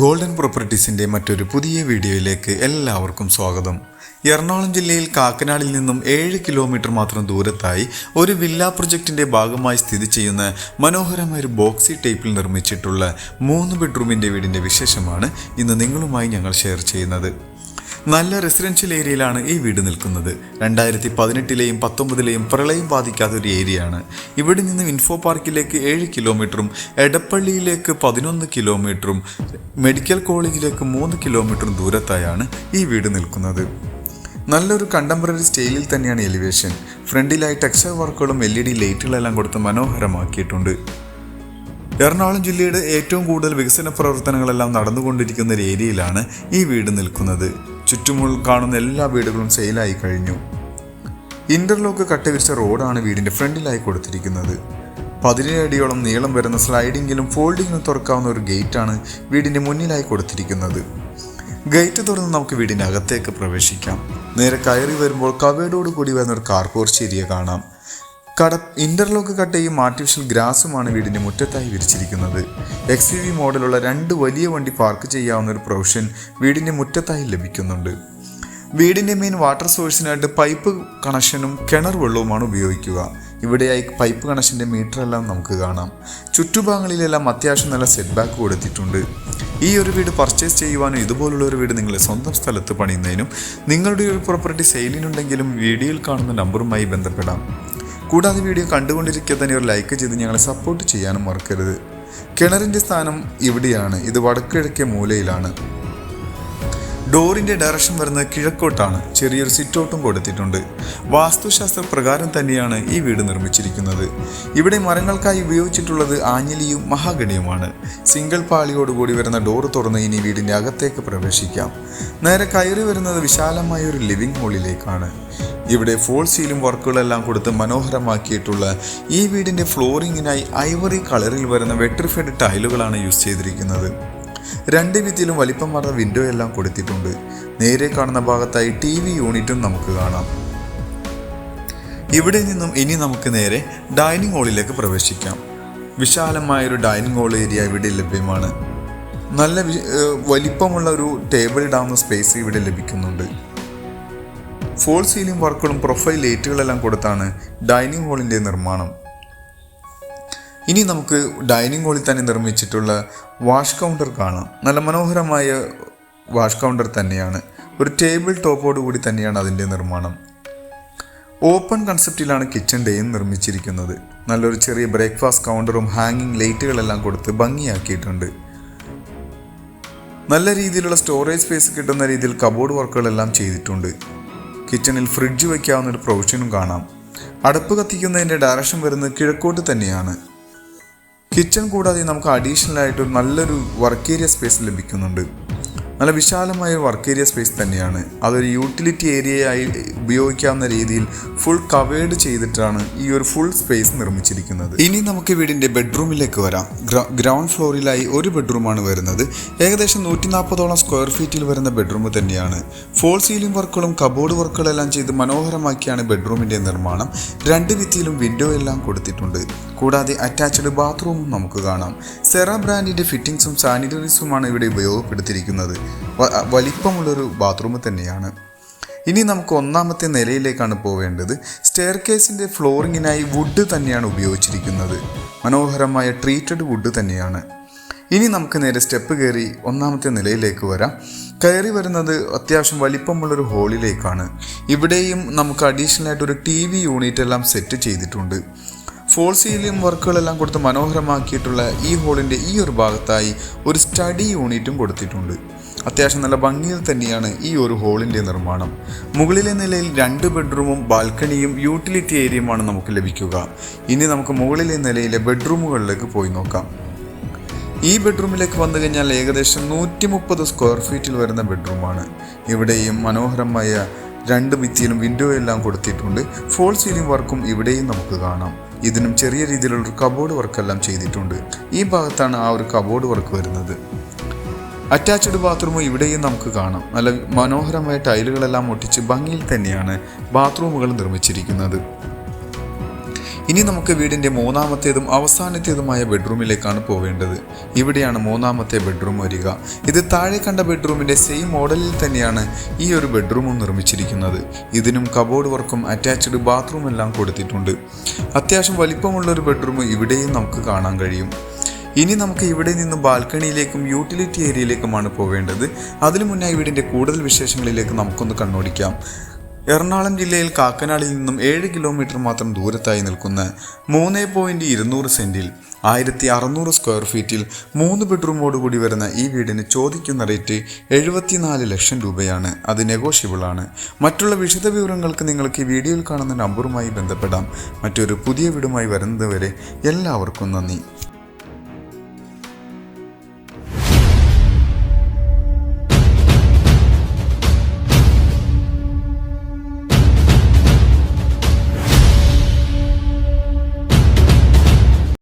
Golden പ്രോപ്പർട്ടീസിൻ്റെ മറ്റൊരു പുതിയ വീഡിയോയിലേക്ക് എല്ലാവർക്കും സ്വാഗതം. എറണാകുളം ജില്ലയിൽ കാക്കനാടിൽ നിന്നും 7 കിലോമീറ്റർ മാത്രം ദൂരത്തായി ഒരു വില്ല പ്രൊജക്റ്റിൻ്റെ ഭാഗമായി സ്ഥിതി ചെയ്യുന്ന മനോഹരമായ ഒരു ബോക്സി ടൈപ്പിൽ നിർമ്മിച്ചിട്ടുള്ള 3 ബെഡ്റൂമിൻ്റെ വീടിൻ്റെ വിശേഷമാണ് ഇന്ന് നിങ്ങളുമായി ഞങ്ങൾ ഷെയർ ചെയ്യുന്നത്. നല്ല റെസിഡൻഷ്യൽ ഏരിയയിലാണ് ഈ വീട് നിൽക്കുന്നത്. 2018-ലെയും 2019-ലെയും പ്രളയം ബാധിക്കാത്ത ഒരു ഏരിയയാണ്. ഇവിടെ നിന്ന് ഇൻഫോ പാർക്കിലേക്ക് 7 കിലോമീറ്ററും എടപ്പള്ളിയിലേക്ക് 11 കിലോമീറ്ററും മെഡിക്കൽ കോളേജിലേക്ക് 3 കിലോമീറ്ററും ദൂരത്തായാണ് ഈ വീട് നിൽക്കുന്നത്. നല്ലൊരു കണ്ടംപററി സ്റ്റൈലിൽ തന്നെയാണ് എലിവേഷൻ. ഫ്രണ്ടിലായി ടെക്സ്ചർ വർക്കുകളും LED ലൈറ്റുകളെല്ലാം കൊടുത്ത് മനോഹരമാക്കിയിട്ടുണ്ട്. എറണാകുളം ജില്ലയുടെ ഏറ്റവും കൂടുതൽ വികസന പ്രവർത്തനങ്ങളെല്ലാം നടന്നുകൊണ്ടിരിക്കുന്ന ഒരു ഏരിയയിലാണ് ഈ വീട് നിൽക്കുന്നത്. ചുറ്റുമുള്ള കാണുന്ന എല്ലാ വീടുകളും സെയിലായി കഴിഞ്ഞു. ഇന്റർലോക്ക് കട്ടവിരിച്ച റോഡാണ് വീടിൻ്റെ ഫ്രണ്ടിലായി കൊടുത്തിരിക്കുന്നത്. 17 അടിയോളം നീളം വരുന്ന സ്ലൈഡിങ്ങിലും ഫോൾഡിങ്ങിലും തുറക്കാവുന്ന ഒരു ഗേറ്റാണ് വീടിൻ്റെ മുന്നിലായി കൊടുത്തിരിക്കുന്നത്. ഗേറ്റ് തുറന്ന് നമുക്ക് വീടിൻ്റെ അകത്തേക്ക് പ്രവേശിക്കാം. നേരെ കയറി വരുമ്പോൾ കവേഡോട് കൂടി വരുന്ന ഒരു കാർ പോർച്ച് ഏരിയ കാണാം. ഇന്റർലോക്ക് കട്ടയും ആർട്ടിഫിഷ്യൽ ഗ്രാസുമാണ് വീടിൻ്റെ മുറ്റത്തായി വിരിച്ചിരിക്കുന്നത്. XUV മോഡലുള്ള 2 വലിയ വണ്ടി പാർക്ക് ചെയ്യാവുന്ന ഒരു പ്രൊവിഷൻ വീടിൻ്റെ മുറ്റത്തായി ലഭിക്കുന്നുണ്ട്. വീടിൻ്റെ മെയിൻ വാട്ടർ സോഴ്സിനായിട്ട് പൈപ്പ് കണക്ഷനും കിണർ വെള്ളവുമാണ് ഉപയോഗിക്കുക. ഇവിടെയായി പൈപ്പ് കണക്ഷൻ്റെ മീറ്ററെല്ലാം നമുക്ക് കാണാം. ചുറ്റുഭാഗങ്ങളിലെല്ലാം അത്യാവശ്യം നല്ല സെറ്റ് ബാക്ക് കൊടുത്തിട്ടുണ്ട്. ഈ ഒരു വീട് പർച്ചേസ് ചെയ്യുവാനും ഇതുപോലുള്ള ഒരു വീട് നിങ്ങളുടെ സ്വന്തം സ്ഥലത്ത് പണിയുന്നതിനും നിങ്ങളുടെ ഒരു പ്രോപ്പർട്ടി സെയിലിനുണ്ടെങ്കിലും വീഡിയോയിൽ കാണുന്ന നമ്പറുമായി ബന്ധപ്പെടാം. കൂടാതെ വീഡിയോ കണ്ടുകൊണ്ടിരിക്കുക തന്നെ ഒരു ലൈക്ക് ചെയ്ത് ഞങ്ങളെ സപ്പോർട്ട് ചെയ്യാനും മറക്കരുത്. കിണറിൻ്റെ സ്ഥാനം ഇവിടെയാണ്. ഇത് വടക്കിഴക്കേ മൂലയിലാണ്. ഡോറിൻ്റെ ഡയറക്ഷൻ വരുന്നത് കിഴക്കോട്ടാണ്. ചെറിയൊരു സിറ്റൗട്ടും കൊടുത്തിട്ടുണ്ട്. വാസ്തുശാസ്ത്ര പ്രകാരം തന്നെയാണ് ഈ വീട് നിർമ്മിച്ചിരിക്കുന്നത്. ഇവിടെ മരങ്ങൾക്കായി ഉപയോഗിച്ചിട്ടുള്ളത് ആഞ്ഞിലിയും മഹാഗണിയുമാണ്. സിംഗിൾ പാളിയോടുകൂടി വരുന്ന ഡോർ തുറന്ന് ഇനി വീടിൻ്റെ അകത്തേക്ക് പ്രവേശിക്കാം. നേരെ കയറി വരുന്നത് വിശാലമായ ഒരു ലിവിംഗ് ഹാളിലേക്കാണ്. ഇവിടെ ഫോൾ സീലിംഗ് വർക്കുകളെല്ലാം കൊടുത്ത് മനോഹരമാക്കിയിട്ടുള്ള ഈ വീടിൻ്റെ ഫ്ലോറിങ്ങിനായി ഐവറി കളറിൽ വരുന്ന വെട്രിഫൈഡ് ടൈലുകളാണ് യൂസ് ചെയ്തിരിക്കുന്നത്. 2 ഭിത്തിയിലും വലിപ്പം മാറുന്ന വിൻഡോ എല്ലാം കൊടുത്തിട്ടുണ്ട്. നേരെ കാണുന്ന ഭാഗത്തായി TV യൂണിറ്റും നമുക്ക് കാണാം. ഇവിടെ നിന്നും ഇനി നമുക്ക് നേരെ ഡൈനിങ് ഹാളിലേക്ക് പ്രവേശിക്കാം. വിശാലമായൊരു ഡൈനിങ് ഹാൾ ഏരിയ ഇവിടെ ലഭ്യമാണ്. നല്ല വലിപ്പമുള്ള ഒരു ടേബിൾ ഇടാവുന്ന സ്പേസ് ഇവിടെ ലഭിക്കുന്നുണ്ട്. ഫോൾ സീലിംഗ് വർക്കുകളും പ്രൊഫൈൽ ലൈറ്റുകളെല്ലാം കൊടുത്താണ് ഡൈനിങ് ഹാളിൻ്റെ നിർമ്മാണം. ഇനി നമുക്ക് ഡൈനിങ് ഹാളിൽ തന്നെ നിർമ്മിച്ചിട്ടുള്ള വാഷ് കൗണ്ടർ കാണാം. നല്ല മനോഹരമായ വാഷ് കൗണ്ടർ തന്നെയാണ്. ഒരു ടേബിൾ ടോപ്പോടുകൂടി തന്നെയാണ് അതിൻ്റെ നിർമ്മാണം. ഓപ്പൺ കൺസെപ്റ്റിലാണ് കിച്ചൺ ഡേയും നിർമ്മിച്ചിരിക്കുന്നത്. നല്ലൊരു ചെറിയ ബ്രേക്ക്ഫാസ്റ്റ് കൗണ്ടറും ഹാങ്ങിങ് ലൈറ്റുകളെല്ലാം കൊടുത്ത് ഭംഗിയാക്കിയിട്ടുണ്ട്. നല്ല രീതിയിലുള്ള സ്റ്റോറേജ് സ്പേസ് കിട്ടുന്ന രീതിയിൽ കബോർഡ് വർക്കുകളെല്ലാം ചെയ്തിട്ടുണ്ട്. കിച്ചണിൽ ഫ്രിഡ്ജ് വയ്ക്കാവുന്ന ഒരു പ്രൊവിഷനും കാണാം. അടുപ്പ് കത്തിക്കുന്നതിൻ്റെ ഡയറക്ഷൻ വരുന്നത് കിഴക്കോട്ട് തന്നെയാണ്. കിച്ചൺ കൂടാതെ നമുക്ക് അഡീഷണൽ ആയിട്ട് നല്ലൊരു വർക്ക് ഏരിയ സ്പേസ് ലഭിക്കുന്നുണ്ട്. നല്ല വിശാലമായ വർക്ക് ഏരിയ സ്പേസ് തന്നെയാണ്. അതൊരു യൂട്ടിലിറ്റി ഏരിയയായി ഉപയോഗിക്കാവുന്ന രീതിയിൽ ഫുൾ കവേർഡ് ചെയ്തിട്ടാണ് ഈ ഒരു ഫുൾ സ്പേസ് നിർമ്മിച്ചിരിക്കുന്നത്. ഇനി നമുക്ക് വീടിൻ്റെ ബെഡ്റൂമിലേക്ക് വരാം. ഗ്രൗണ്ട് ഫ്ലോറിലായി ഒരു ബെഡ്റൂമാണ് വരുന്നത്. ഏകദേശം 140ഓളം സ്ക്വയർ ഫീറ്റിൽ വരുന്ന ബെഡ്റൂം തന്നെയാണ്. ഫോൾ സീലിംഗ് വർക്കുകളും കബോർഡ് വർക്കുകളെല്ലാം ചെയ്ത് മനോഹരമാക്കിയാണ് ബെഡ്റൂമിൻ്റെ നിർമ്മാണം. 2 ഭിത്തിയിലും വിൻഡോ എല്ലാം കൊടുത്തിട്ടുണ്ട്. കൂടാതെ അറ്റാച്ച്ഡ് ബാത്റൂമും നമുക്ക് കാണാം. സെറ ബ്രാൻഡിൻ്റെ ഫിറ്റിംഗ്സും സാനിറ്ററീസുമാണ് ഇവിടെ ഉപയോഗപ്പെടുത്തിയിരിക്കുന്നത്. വലിപ്പമുള്ളൊരു ബാത്റൂം തന്നെയാണ്. ഇനി നമുക്ക് 1ാമത്തെ നിലയിലേക്കാണ് പോവേണ്ടത്. സ്റ്റെയർ കേസിൻ്റെ ഫ്ലോറിങ്ങിനായി വുഡ് തന്നെയാണ് ഉപയോഗിച്ചിരിക്കുന്നത്. മനോഹരമായ ട്രീറ്റഡ് വുഡ് തന്നെയാണ്. ഇനി നമുക്ക് നേരെ സ്റ്റെപ്പ് കയറി 1ാമത്തെ നിലയിലേക്ക് വരാം. കയറി വരുന്നത് അത്യാവശ്യം വലിപ്പമുള്ളൊരു ഹോളിലേക്കാണ്. ഇവിടെയും നമുക്ക് അഡീഷണൽ ആയിട്ടൊരു TV യൂണിറ്റ് എല്ലാം സെറ്റ് ചെയ്തിട്ടുണ്ട്. ഫോൾ സീലിംഗ് വർക്കുകളെല്ലാം കൊടുത്ത് മനോഹരമാക്കിയിട്ടുള്ള ഈ ഹോളിൻ്റെ ഈ ഒരു ഭാഗത്തായി ഒരു സ്റ്റഡി യൂണിറ്റും കൊടുത്തിട്ടുണ്ട്. അത്യാവശ്യം നല്ല ഭംഗിയിൽ തന്നെയാണ് ഈ ഒരു ഹോളിൻ്റെ നിർമ്മാണം. മുകളിലെ നിലയിൽ 2 ബെഡ്റൂമും ബാൽക്കണിയും യൂട്ടിലിറ്റി ഏരിയയുമാണ് നമുക്ക് ലഭിക്കുക. ഇനി നമുക്ക് മുകളിലെ നിലയിലെ ബെഡ്റൂമുകളിലേക്ക് പോയി നോക്കാം. ഈ ബെഡ്റൂമിലേക്ക് വന്നു കഴിഞ്ഞാൽ ഏകദേശം 130 സ്ക്വയർ ഫീറ്റിൽ വരുന്ന ബെഡ്റൂമാണ്. ഇവിടെയും മനോഹരമായ 2 ഭിത്തിയിലും വിൻഡോ എല്ലാം കൊടുത്തിട്ടുണ്ട്. ഫോൾ സീലിംഗ് വർക്കും ഇവിടെയും നമുക്ക് കാണാം. ഇതിനും ചെറിയ രീതിയിലുള്ളൊരു കബോർഡ് വർക്കെല്ലാം ചെയ്തിട്ടുണ്ട്. ഈ ഭാഗത്താണ് ആ ഒരു കബോർഡ് വർക്ക് വരുന്നത്. അറ്റാച്ച്ഡ് ബാത്റൂം ഇവിടെയും നമുക്ക് കാണാം. നല്ല മനോഹരമായ ടൈലുകളെല്ലാം ഒട്ടിച്ച് ഭംഗിയിൽ തന്നെയാണ് ബാത്റൂമുകൾ നിർമ്മിച്ചിരിക്കുന്നത്. ഇനി നമുക്ക് വീടിൻ്റെ മൂന്നാമത്തേതും അവസാനത്തേതുമായ ബെഡ്റൂമിലേക്കാണ് പോവേണ്ടത്. ഇവിടെയാണ് മൂന്നാമത്തെ ബെഡ്റൂം വരിക. ഇത് താഴെ കണ്ട ബെഡ്റൂമിൻ്റെ സെയിം മോഡലിൽ തന്നെയാണ് ഈ ഒരു ബെഡ്റൂമും നിർമ്മിച്ചിരിക്കുന്നത്. ഇതിനും കബോർഡ് വർക്കും അറ്റാച്ച്ഡ് ബാത്റൂം എല്ലാം കൊടുത്തിട്ടുണ്ട്. അത്യാവശ്യം വലിപ്പമുള്ളൊരു ബെഡ്റൂം ഇവിടെയും നമുക്ക് കാണാൻ കഴിയും. ഇനി നമുക്ക് ഇവിടെ നിന്നും ബാൽക്കണിയിലേക്കും യൂട്ടിലിറ്റി ഏരിയയിലേക്കുമാണ് പോവേണ്ടത്. അതിനു മുന്നായി വീടിൻ്റെ കൂടുതൽ വിശേഷങ്ങളിലേക്ക് നമുക്കൊന്ന് കണ്ണോടിക്കാം. എറണാകുളം ജില്ലയിൽ കാക്കനാടിൽ നിന്നും 7 കിലോമീറ്റർ മാത്രം ദൂരത്തായി നിൽക്കുന്ന 3.200 സെൻറ്റിൽ 1600 സ്ക്വയർ ഫീറ്റിൽ 3 ബെഡ്റൂമോടുകൂടി വരുന്ന ഈ വീടിന് ചോദിക്കുന്ന റേറ്റ് 74 ലക്ഷം രൂപയാണ്. അത് നെഗോഷ്യബിൾ ആണ്. മറ്റുള്ള വിശദ വിവരങ്ങൾക്ക് നിങ്ങൾക്ക് ഈ വീഡിയോയിൽ കാണുന്ന നമ്പറുമായി ബന്ധപ്പെടാം. മറ്റൊരു പുതിയ വീടുമായി വരുന്നതുവരെ എല്ലാവർക്കും നന്ദി.